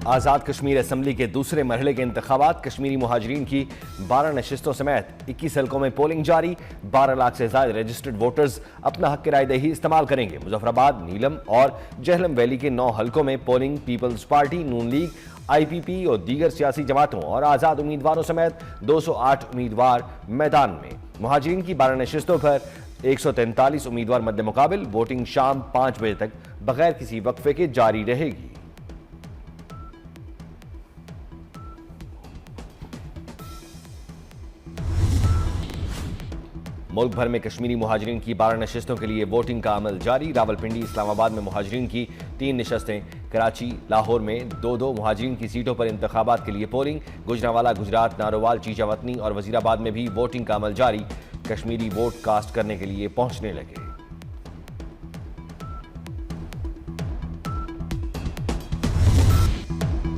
Azad Kashmir assembly کے دوسرے مرحلے کے انتخابات، کشمیری مہاجرین کی 12 نشستوں سمیت 21 حلقوں میں پولنگ جاری، 12 لاکھ سے زائد رجسٹرڈ ووٹرز اپنا حق رائے دہی استعمال کریں گے۔ مظفر آباد، نیلم اور جہلم ویلی کے 9 حلقوں میں پولنگ پیپلز پارٹی، نون لیگ، آئی پی پی اور دیگر سیاسی جماعتوں اور آزاد امیدواروں سمیت 208 امیدوار میدان میں۔ مہاجرین کی 12 نشستوں پر 143 امیدوار مد مقابل۔ ووٹنگ شام 5 بجے تک بغیر کسی وقفے کے جاری رہے گی۔ ملک بھر میں کشمیری مہاجرین کی 12 نشستوں کے لیے ووٹنگ کا عمل جاری۔ راولپنڈی، اسلام آباد میں مہاجرین کی 3 نشستیں، کراچی، لاہور میں 2 مہاجرین کی سیٹوں پر انتخابات کے لیے پولنگ۔ گوجرانوالہ، گجرات، نارووال، چیچا وطنی اور وزیر آباد میں بھی ووٹنگ کا عمل جاری۔ کشمیری ووٹ کاسٹ کرنے کے لیے پہنچنے لگے۔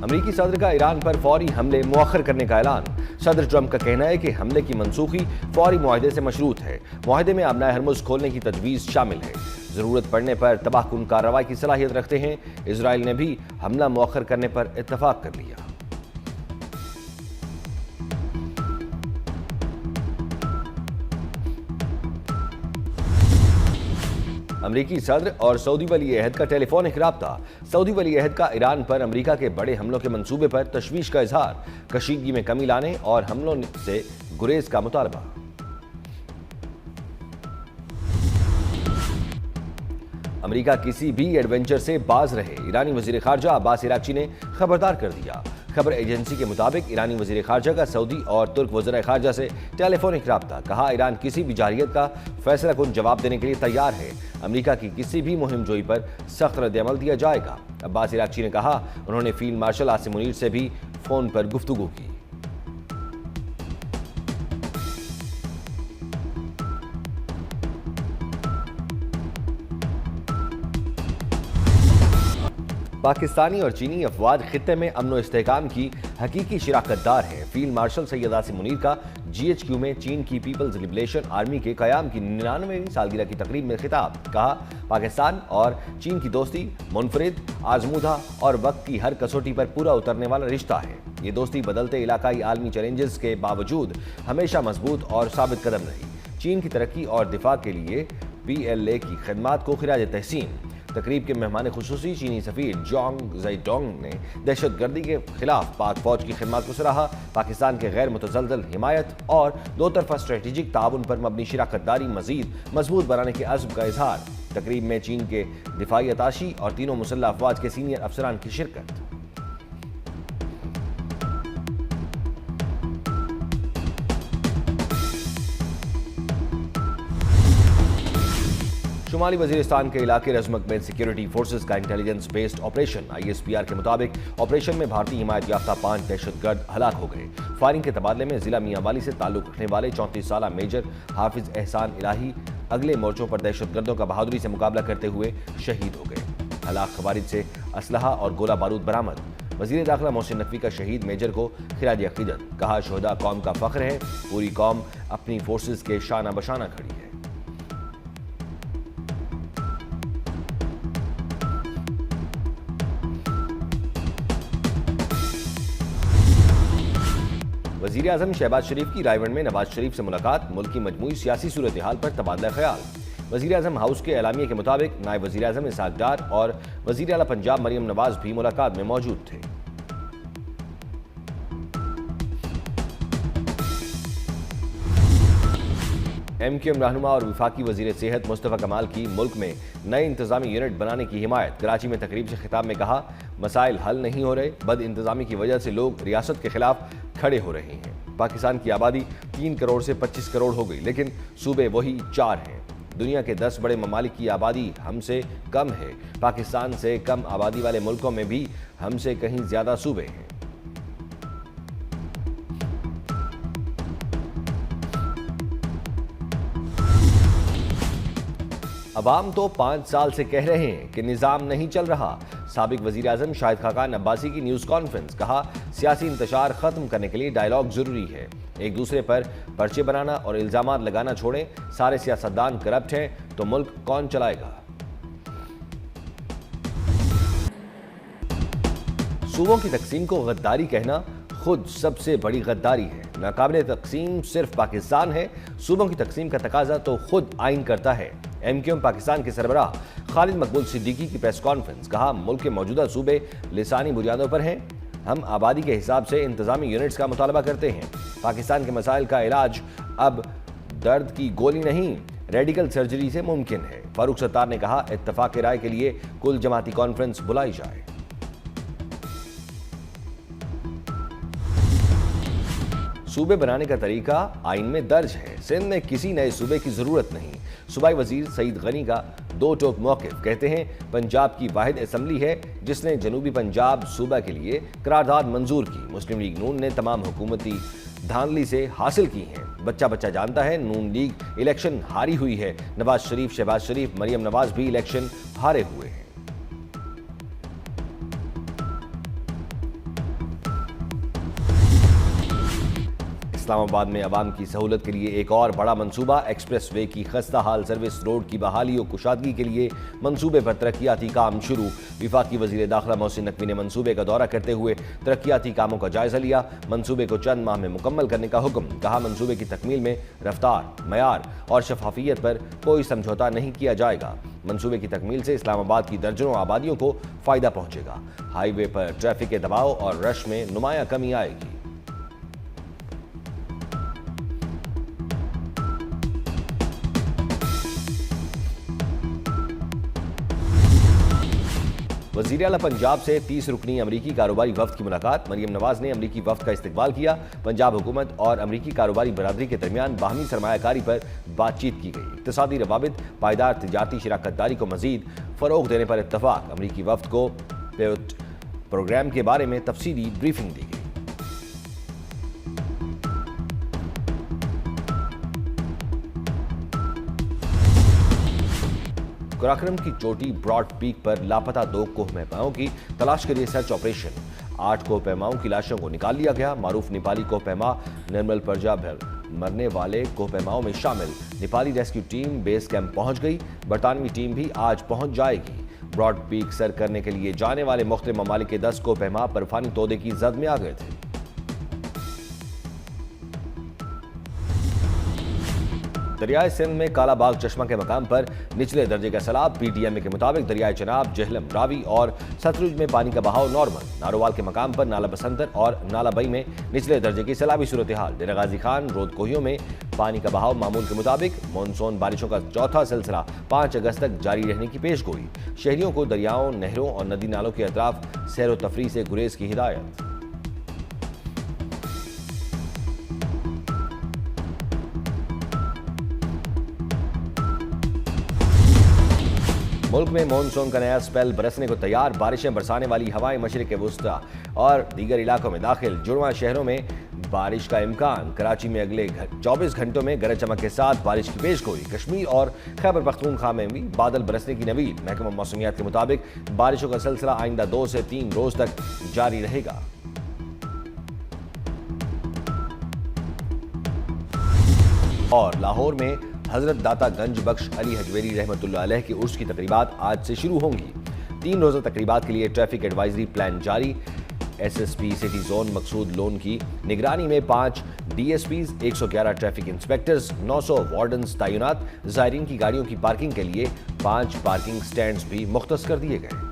امریکی صدر کا ایران پر فوری حملے مؤخر کرنے کا اعلان۔ صدر ٹرمپ کا کہنا ہے کہ حملے کی منسوخی فوری معاہدے سے مشروط ہے۔ معاہدے میں آبنائے ہرمز کھولنے کی تجویز شامل ہے۔ ضرورت پڑنے پر تباہ کن کارروائی کی صلاحیت رکھتے ہیں۔ اسرائیل نے بھی حملہ مؤخر کرنے پر اتفاق کر لیا۔ امریکی صدر اور سعودی ولی عہد کا ٹیلی فونک رابطہ۔ سعودی ولی عہد کا ایران پر امریکہ کے بڑے حملوں کے منصوبے پر تشویش کا اظہار، کشیدگی میں کمی لانے اور حملوں سے گریز کا مطالبہ۔ امریکہ کسی بھی ایڈونچر سے باز رہے، ایرانی وزیر خارجہ عباس عراقچی نے خبردار کر دیا۔ خبر ایجنسی کے مطابق ایرانی وزیر خارجہ کا سعودی اور ترک وزرائے خارجہ سے ٹیلی فونک رابطہ۔ کہا ایران کسی بھی جارحیت کا فیصلہ کن جواب دینے کے لیے تیار ہے۔ امریکہ کی کسی بھی مہم جوئی پر سخت رد عمل دیا جائے گا۔ عباس عراقچی نے کہا انہوں نے فیلڈ مارشل عاصم منیر سے بھی فون پر گفتگو کی۔ پاکستانی اور چینی افواج خطے میں امن و استحکام کی حقیقی شراکت دار ہیں۔ فیلڈ مارشل سید عاصم منیر کا GHQ میں چین کی پیپلز لبریشن آرمی کے قیام کی 99ویں سالگرہ کی تقریب میں خطاب۔ کہا پاکستان اور چین کی دوستی منفرد، آزمودہ اور وقت کی ہر کسوٹی پر پورا اترنے والا رشتہ ہے۔ یہ دوستی بدلتے علاقائی عالمی چیلنجز کے باوجود ہمیشہ مضبوط اور ثابت قدم رہی۔ چین کی ترقی اور دفاع کے لیے PLA کی خدمات کو خراج تحسین۔ تقریب کے مہمان خصوصی چینی سفیر جانگ زیڈونگ نے دہشت گردی کے خلاف پاک فوج کی خدمات کو سراہا۔ پاکستان کے غیر متزلزل حمایت اور 2 طرفہ اسٹریٹجک تعاون پر مبنی شراکت داری مزید مضبوط بنانے کے عزم کا اظہار۔ تقریب میں چین کے دفاعی اتاشی اور تینوں مسلح افواج کے سینئر افسران کی شرکت۔ شمالی وزیرستان کے علاقے رزمک میں سیکیورٹی فورسز کا انٹیلیجنس بیسڈ آپریشن ISPR کے مطابق آپریشن میں بھارتی حمایت یافتہ 5 دہشت گرد ہلاک ہو گئے۔ فائرنگ کے تبادلے میں ضلع میاں والی سے تعلق رکھنے والے 34 سالہ میجر حافظ احسان الہی اگلے مورچوں پر دہشت گردوں کا بہادری سے مقابلہ کرتے ہوئے شہید ہو گئے۔ ہلاک خوارج سے اسلحہ اور گولہ بارود برآمد۔ وزیر داخلہ محسن نقوی کا شہید میجر کو خراج عقیدت۔ کہا شہداء قوم کا فخر ہے، پوری قوم اپنی فورسز کے شانہ بشانہ کھڑی ہے۔ وزیر اعظم شہباز شریف کی رائے ونڈ میں نواز شریف سے ملاقات، ملک کی مجموعی سیاسی صورتحال پر تبادلہ خیال۔ وزیر اعظم ہاؤس کے اعلامیے کے مطابق نائب وزیر اعظم اسحاق ڈار اور وزیر اعلیٰ پنجاب مریم نواز بھی ملاقات میں موجود تھے۔ MQM رہنما اور وفاقی وزیر صحت مصطفیٰ کمال کی ملک میں نئے انتظامی یونٹ بنانے کی حمایت۔ کراچی میں تقریب سے خطاب میں کہا مسائل حل نہیں ہو رہے، بد انتظامی کی وجہ سے لوگ ریاست کے خلاف کھڑے ہو رہے ہیں۔ پاکستان کی آبادی 3 کروڑ سے 25 کروڑ ہو گئی، لیکن صوبے وہی 4 ہیں۔ دنیا کے 10 بڑے ممالک کی آبادی ہم سے کم ہے۔ پاکستان سے کم آبادی والے ملکوں میں بھی ہم سے کہیں زیادہ صوبے ہیں۔ عوام تو 5 سال سے کہہ رہے ہیں کہ نظام نہیں چل رہا۔ سابق وزیر اعظم شاہد خاقان عباسی کی نیوز کانفرنس۔ کہا سیاسی انتشار ختم کرنے کے لیے ڈائیلاگ ضروری ہے، ایک دوسرے پر پرچے بنانا اور الزامات لگانا چھوڑیں۔ سارے سیاستدان کرپٹ ہیں تو ملک کون چلائے گا؟ صوبوں کی تقسیم کو غداری کہنا خود سب سے بڑی غداری ہے۔ ناقابل تقسیم صرف پاکستان ہے، صوبوں کی تقسیم کا تقاضا تو خود آئین کرتا ہے۔ ایم کیو ایم پاکستان کے سربراہ خالد مقبول صدیقی کی پریس کانفرنس، کہا ملک کے موجودہ صوبے لسانی بنیادوں پر ہیں، ہم آبادی کے حساب سے انتظامی یونٹس کا مطالبہ کرتے ہیں۔ پاکستان کے مسائل کا علاج اب درد کی گولی نہیں، ریڈیکل سرجری سے ممکن ہے۔ فاروق ستار نے کہا اتفاق رائے کے لیے کل جماعتی کانفرنس بلائی جائے۔ صوبے بنانے کا طریقہ آئین میں درج ہے، سندھ میں کسی نئے صوبے کی ضرورت نہیں۔ صوبائی وزیر سعید غنی کا دو ٹوک موقف، کہتے ہیں پنجاب کی واحد اسمبلی ہے جس نے جنوبی پنجاب صوبہ کے لیے قرارداد منظور کی، مسلم لیگ نون نے تمام حکومتی دھاندلی سے حاصل کی ہیں۔ بچہ بچہ جانتا ہے نون لیگ الیکشن ہاری ہوئی ہے، نواز شریف، شہباز شریف، مریم نواز بھی الیکشن ہارے ہوئے ہیں۔ اسلام آباد میں عوام کی سہولت کے لیے ایک اور بڑا منصوبہ، ایکسپریس وے کی خستہ حال سروس روڈ کی بحالی و کشادگی کے لیے منصوبے پر ترقیاتی کام شروع۔ وفاقی وزیر داخلہ محسن نقوی نے منصوبے کا دورہ کرتے ہوئے ترقیاتی کاموں کا جائزہ لیا، منصوبے کو چند ماہ میں مکمل کرنے کا حکم، کہا منصوبے کی تکمیل میں رفتار، معیار اور شفافیت پر کوئی سمجھوتہ نہیں کیا جائے گا۔ منصوبے کی تکمیل سے اسلام آباد کی درجنوں آبادیوں کو فائدہ پہنچے گا، ہائی وے پر ٹریفک کے دباؤ اور رش میں نمایاں کمی آئے گی۔ وزیر اعلیٰ پنجاب سے 30 رکنی امریکی کاروباری وفد کی ملاقات، مریم نواز نے امریکی وفد کا استقبال کیا، پنجاب حکومت اور امریکی کاروباری برادری کے درمیان باہمی سرمایہ کاری پر بات چیت کی گئی، اقتصادی روابط، پائیدار تجارتی شراکت داری کو مزید فروغ دینے پر اتفاق، امریکی وفد کو پیوٹ پروگرام کے بارے میں تفصیلی بریفنگ دی گئی۔ قراقرم کی چوٹی براڈ پیک پر لاپتہ 2 کوہ پیماؤں کی تلاش کے لیے سرچ آپریشن، 8 کوہ پیماؤں کی لاشوں کو نکال لیا گیا، معروف نیپالی کوہ پیما نرمل پرجا مرنے والے کوہ پیماؤں میں شامل، Nepali rescue team base camp پہنچ گئی، برطانوی ٹیم بھی آج پہنچ جائے گی۔ براڈ پیک سر کرنے کے لیے جانے والے مختلف ممالک کے 10 کوہ پیما برفانی تودے کی زد میں آ گئے تھے۔ دریائے سندھ میں کالا باغ چشمہ کے مقام پر نچلے درجے کا سیلاب، پی ٹی ایم کے مطابق دریائے چناب، جہلم، راوی اور ستلج میں پانی کا بہاؤ نارمل، ناروال کے مقام پر نالہ بسنتر اور نالہ بئی میں نچلے درجے کی سیلابی صورتحال، ڈیرہ غازی خان، رود کوہیوں میں پانی کا بہاؤ معمول کے مطابق، مونسون بارشوں کا چوتھا سلسلہ 5 اگست تک جاری رہنے کی پیش گوئی، شہریوں کو دریاؤں، نہروں اور ندی نالوں کے اطراف سیر و تفریح سے گریز کی ہدایت۔ ملک میں مونسون کا نیا سپیل برسنے کو تیار، بارشیں برسانے والی ہوائیں مشرق وسطی اور دیگر علاقوں میں داخل، جڑواں شہروں میں بارش کا امکان، کراچی میں اگلے 24 گھنٹوں میں گرج چمک کے ساتھ بارش کی پیش گوئی، کشمیر اور خیبر پختونخوا میں بھی بادل برسنے کی نوید، محکمہ موسمیات کے مطابق بارشوں کا سلسلہ آئندہ 2 سے 3 روز تک جاری رہے گا۔ اور لاہور میں حضرت داتا گنج بخش علی حجویری رحمۃ اللہ علیہ کے عرس کی تقریبات آج سے شروع ہوں گی۔ 3 روزہ تقریبات کے لیے ٹریفک ایڈوائزری پلان جاری، S S P city zone Maqsood Lone کی نگرانی میں 5 D S Ps, 111 traffic inspectors, 900 wardens تعینات، زائرین کی گاڑیوں کی پارکنگ کے لیے 5 پارکنگ سٹینڈز بھی مختص کر دیے گئے۔